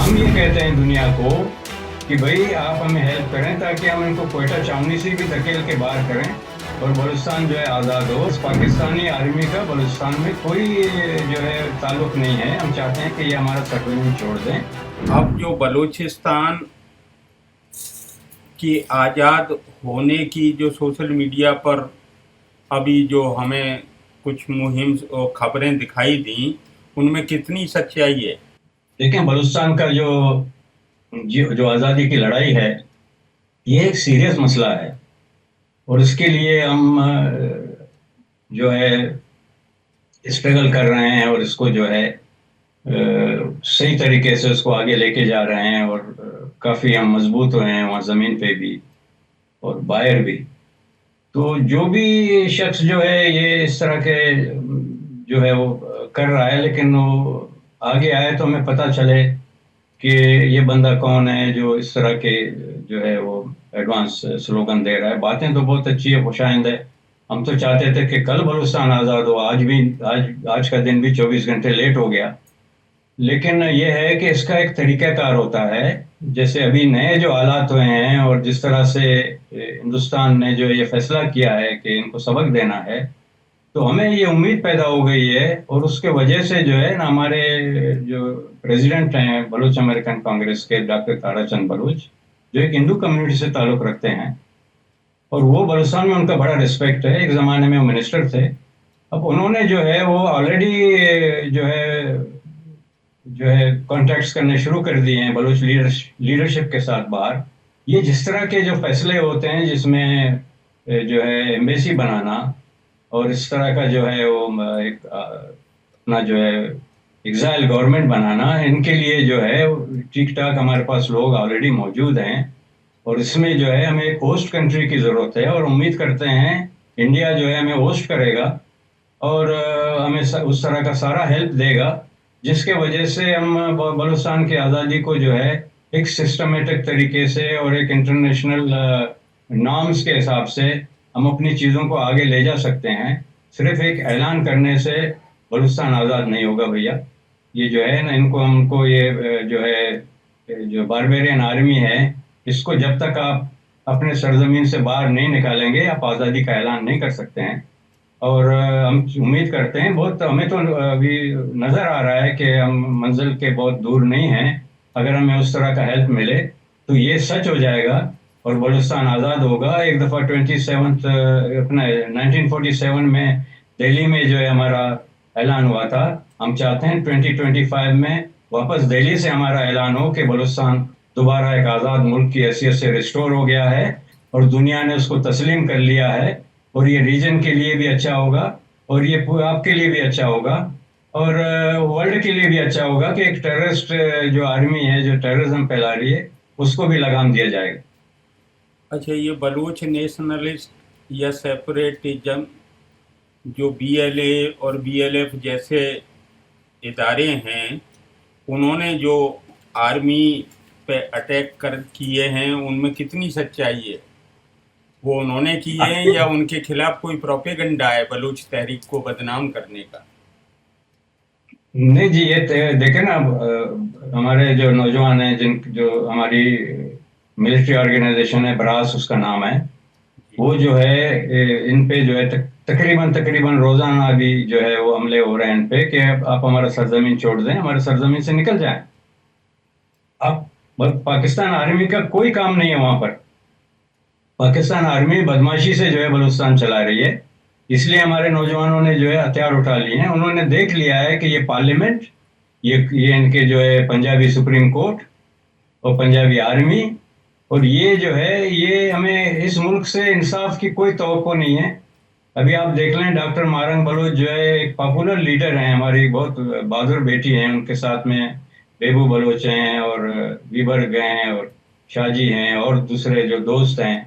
ہم یہ کہتے ہیں دنیا کو کہ بھائی آپ ہمیں ہیلپ کریں تاکہ ہم ان کو کوئٹہ چاونی سے بھی دھکیل کے باہر کریں اور بلوچستان جو ہے آزاد ہو. پاکستانی آرمی کا بلوچستان میں کوئی جو ہے تعلق نہیں ہے. ہم چاہتے ہیں کہ یہ ہمارا سرزمین چھوڑ دیں. اب جو بلوچستان کی آزاد ہونے کی جو سوشل میڈیا پر ابھی جو ہمیں کچھ مہم خبریں دکھائی دیں ان میں کتنی سچائی ہے؟ دیکھیں بلوچستان کا جو آزادی کی لڑائی ہے یہ ایک سیریس مسئلہ ہے اور اس کے لیے ہم جو ہے اسٹرگل کر رہے ہیں اور اس کو جو ہے صحیح طریقے سے اس کو آگے لے کے جا رہے ہیں اور کافی ہم مضبوط ہوئے ہیں وہاں زمین پہ بھی اور باہر بھی. تو جو بھی شخص جو ہے یہ اس طرح کے جو ہے وہ کر رہا ہے لیکن وہ آگے آئے تو ہمیں پتہ چلے کہ یہ بندہ کون ہے جو اس طرح کے جو ہے وہ ایڈوانس سلوگن دے رہا ہے. باتیں تو بہت اچھی ہے، خوشائند ہے. ہم تو چاہتے تھے کہ کل بلوچستان آزاد ہو. آج کا دن بھی 24 گھنٹے لیٹ ہو گیا. لیکن یہ ہے کہ اس کا ایک طریقہ کار ہوتا ہے. جیسے ابھی نئے جو حالات ہوئے ہیں اور جس طرح سے ہندوستان نے جو یہ فیصلہ کیا ہے کہ ان کو سبق دینا ہے تو ہمیں یہ امید پیدا ہو گئی ہے اور اس کے وجہ سے جو ہے نا ہمارے جو پریزیڈنٹ ہیں بلوچ امریکن کانگریس کے ڈاکٹر تارا چند بلوچ جو ایک ہندو کمیونٹی سے تعلق رکھتے ہیں اور وہ بلوچستان میں ان کا بڑا رسپیکٹ ہے. ایک زمانے میں وہ منسٹر تھے. اب انہوں نے جو ہے وہ آلریڈی جو ہے کانٹیکٹس کرنے شروع کر دیے ہیں بلوچ لیڈرشپ کے ساتھ باہر. یہ جس طرح کے جو فیصلے ہوتے ہیں جس میں جو ہے ایمبیسی بنانا اور اس طرح کا جو ہے وہ ایک اپنا جو ہے ایگزائل گورنمنٹ بنانا، ان کے لیے جو ہے ٹھیک ٹھاک ہمارے پاس لوگ آلریڈی موجود ہیں اور اس میں جو ہے ہمیں ایک ہوسٹ کنٹری کی ضرورت ہے اور امید کرتے ہیں انڈیا جو ہے ہمیں ہوسٹ کرے گا اور ہمیں اس طرح کا سارا ہیلپ دے گا جس کے وجہ سے ہم بلوچستان کی آزادی کو جو ہے ایک سسٹمیٹک طریقے سے اور ایک انٹرنیشنل نارمز کے حساب سے ہم اپنی چیزوں کو آگے لے جا سکتے ہیں. صرف ایک اعلان کرنے سے بلوچستان آزاد نہیں ہوگا بھیا. یہ جو ہے نا ہم کو یہ جو ہے جو باربیرین آرمی ہے اس کو جب تک آپ اپنے سرزمین سے باہر نہیں نکالیں گے آپ آزادی کا اعلان نہیں کر سکتے ہیں. اور ہم امید کرتے ہیں ہمیں تو ابھی نظر آ رہا ہے کہ ہم منزل کے بہت دور نہیں ہیں. اگر ہمیں اس طرح کا ہیلپ ملے تو یہ سچ ہو جائے گا اور بلوچستان آزاد ہوگا. ایک دفعہ 1947 میں دہلی میں جو ہے ہمارا اعلان ہوا تھا. ہم چاہتے ہیں 2025 میں واپس دہلی سے ہمارا اعلان ہو کہ بلوچستان دوبارہ ایک آزاد ملک کی حیثیت سے ریسٹور ہو گیا ہے اور دنیا نے اس کو تسلیم کر لیا ہے اور یہ ریجن کے لیے بھی اچھا ہوگا اور یہ آپ کے لیے بھی اچھا ہوگا اور ورلڈ کے لیے بھی اچھا ہوگا کہ ایک ٹیررسٹ جو آرمی ہے جو ٹیررزم پھیلا رہی ہے اس کو بھی لگام دیا جائے گا. اچھا، یہ بلوچ نیشنلسٹ یا سیپریٹزم جو BLA اور BLF جیسے ادارے ہیں انہوں نے جو آرمی پہ اٹیک کیے ہیں ان میں کتنی سچائی ہے؟ وہ انہوں نے کیے ہیں یا ان کے خلاف کوئی پروپیگنڈا ہے بلوچ تحریک کو بدنام کرنے کا؟ نہیں جی، یہ دیکھیں نا ہمارے جو نوجوان ہیں جو ہماری ملٹری آرگنائزیشن ہے براس اس کا نام ہے، وہ جو ہے ان پہ جو ہے تقریباً روزانہ ابھی جو ہے وہ حملے ہو رہے ہیں ان پہ کہ آپ ہمارا سرزمین چھوڑ دیں، ہمارے سرزمین سے نکل جائیں. اب پاکستان آرمی کا کوئی کام نہیں ہے وہاں پر. پاکستان آرمی بدماشی سے جو ہے بلوچستان چلا رہی ہے. اس لیے ہمارے نوجوانوں نے جو ہے ہتھیار اٹھا لیے ہیں. انہوں نے دیکھ لیا ہے کہ یہ پارلیمنٹ یہ ان کے جو ہے پنجابی سپریم کورٹ اور پنجابی آرمی اور یہ جو ہے یہ ہمیں اس ملک سے انصاف کی کوئی توقع نہیں ہے. ابھی آپ دیکھ لیں ڈاکٹر مارنگ بلوچ جو ہے ایک پاپولر لیڈر ہیں، ہماری بہت بہادر بیٹی ہیں، ان کے ساتھ میں بیبو بلوچ ہیں اور ویبرگ ہیں اور شاہ جی ہیں اور دوسرے جو دوست ہیں.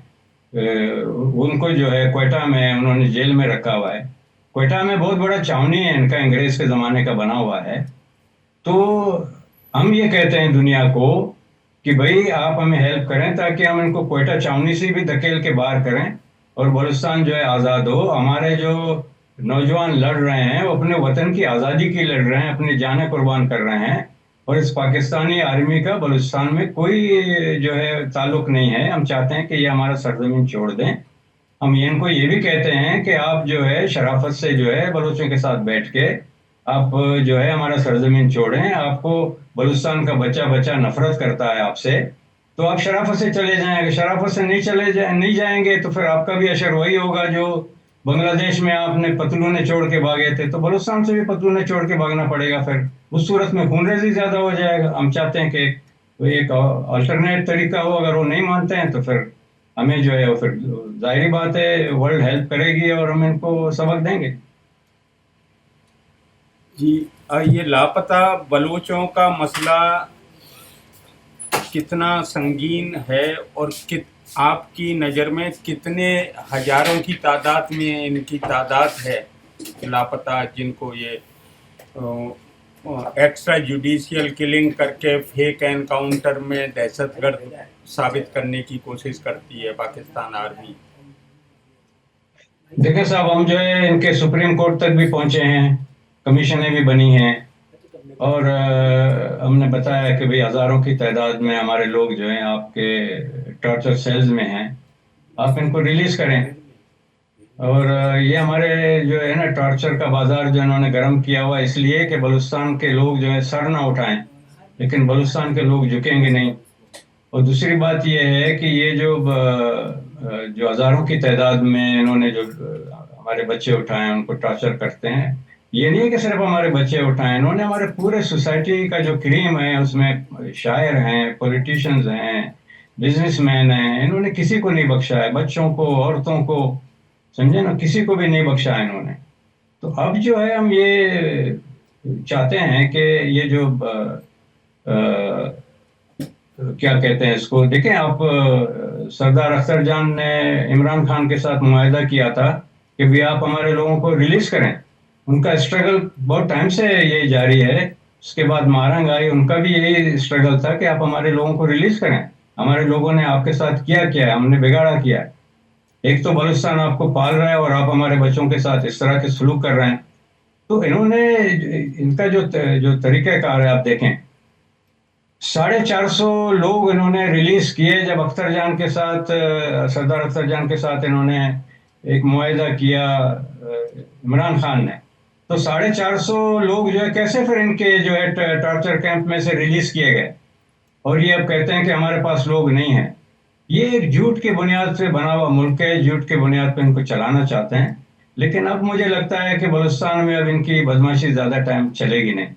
ان کو جو ہے کوئٹہ میں انہوں نے جیل میں رکھا ہوا ہے. کوئٹہ میں بہت بڑا چھاونی ہے ان کا، انگریز کے زمانے کا بنا ہوا ہے. تو ہم یہ کہتے ہیں دنیا کو کہ بھائی آپ ہمیں ہیلپ کریں تاکہ ہم ان کو کوئٹہ چھاونی سے بھی دھکیل کے باہر کریں اور بلوچستان جو ہے آزاد ہو. ہمارے جو نوجوان لڑ رہے ہیں وہ اپنے وطن کی آزادی کی لڑ رہے ہیں، اپنی جانیں قربان کر رہے ہیں اور اس پاکستانی آرمی کا بلوچستان میں کوئی جو ہے تعلق نہیں ہے. ہم چاہتے ہیں کہ یہ ہمارا سرزمین چھوڑ دیں. ہم ان کو یہ بھی کہتے ہیں کہ آپ جو ہے شرافت سے جو ہے بلوچوں کے ساتھ بیٹھ کے آپ جو ہے ہمارا سرزمین چھوڑیں. آپ کو بلوچستان کا بچہ بچہ نفرت کرتا ہے آپ سے, تو آپ شرافت سے چلے جائیں. اگر شرافت سے نہیں جائیں گے تو پھر آپ کا بھی اشر وہی ہوگا جو بنگلہ دیش میں آپ نے پتلونے چھوڑ کے بھاگے تھے, تو بلوچستان سے بھی پتلونے چھوڑ کے بھاگنا پڑے گا. پھر اس صورت میں خون ریزی زیادہ ہو جائے گا. ہم چاہتے ہیں کہ کوئی ایک آلٹرنیٹ طریقہ ہو. اگر وہ نہیں مانتے ہیں تو پھر ہمیں جو ہے پھر ظاہری بات ہے ورلڈ ہیلپ کرے گی اور ہم ان کو سبق دیں گے. جی, یہ لاپتہ بلوچوں کا مسئلہ کتنا سنگین ہے, اور آپ کی نظر میں کتنے ہزاروں کی تعداد میں ان کی تعداد ہے لاپتہ, جن کو یہ ایکسٹرا جوڈیشیل کلنگ کر کے فیک انکاؤنٹر میں دہشت گرد ثابت کرنے کی کوشش کرتی ہے پاکستان آرمی؟ دیکھیں صاحب, ہم جو ہے ان کے سپریم کورٹ تک بھی پہنچے ہیں, کمیشنیں بھی بنی ہیں, اور ہم نے بتایا کہ بھئی ہزاروں کی تعداد میں ہمارے لوگ جو ہیں آپ کے ٹارچر سیلز میں ہیں, آپ ان کو ریلیز کریں. اور یہ ہمارے جو ہے نا ٹارچر کا بازار جو انہوں نے گرم کیا ہوا اس لیے کہ بلوچستان کے لوگ جو ہے سر نہ اٹھائیں, لیکن بلوچستان کے لوگ جھکیں گے نہیں. اور دوسری بات یہ ہے کہ یہ جو ہزاروں کی تعداد میں انہوں نے جو ہمارے بچے اٹھائے ہیں ان کو ٹارچر کرتے ہیں, یہ نہیں کہ صرف ہمارے بچے اٹھائیں, انہوں نے ہمارے پورے سوسائٹی کا جو کریم ہے اس میں شاعر ہیں, پولیٹیشنز ہیں, بزنس مین ہیں, انہوں نے کسی کو نہیں بخشا ہے. بچوں کو, عورتوں کو, سمجھے نا, کسی کو بھی نہیں بخشا ہے انہوں نے. تو اب جو ہے ہم یہ چاہتے ہیں کہ یہ جو کیا کہتے ہیں اس کو, دیکھیں آپ, سردار اختر جان نے عمران خان کے ساتھ معاہدہ کیا تھا کہ بھی آپ ہمارے لوگوں کو ریلیز کریں. ان کا اسٹرگل بہت ٹائم سے یہ جاری ہے. اس کے بعد مہارنگ آئی, ان کا بھی یہی اسٹرگل تھا کہ آپ ہمارے لوگوں کو ریلیز کریں. ہمارے لوگوں نے آپ کے ساتھ کیا ہے, ہم نے بگاڑا کیا ہے. ایک تو بلوچستان آپ کو پال رہا ہے اور آپ ہمارے بچوں کے ساتھ اس طرح کے سلوک کر رہے ہیں. تو انہوں نے ان کا جو طریقہ کار ہے آپ دیکھیں, 450 لوگ انہوں نے ریلیز کیے جب اختر جان کے ساتھ, سردار اختر جان کے ساتھ انہوں نے ایک معاہدہ کیا عمران خان نے. تو 450 لوگ جو ہے کیسے پھر ان کے جو ہے ٹارچر کیمپ میں سے ریلیز کیے گئے, اور یہ اب کہتے ہیں کہ ہمارے پاس لوگ نہیں ہیں. یہ ایک جھوٹ کی بنیاد پہ بنا ہوا ملک ہے, جھوٹ کی بنیاد پہ ان کو چلانا چاہتے ہیں. لیکن اب مجھے لگتا ہے کہ بلوچستان میں اب ان کی بدماشی زیادہ ٹائم چلے گی نہیں.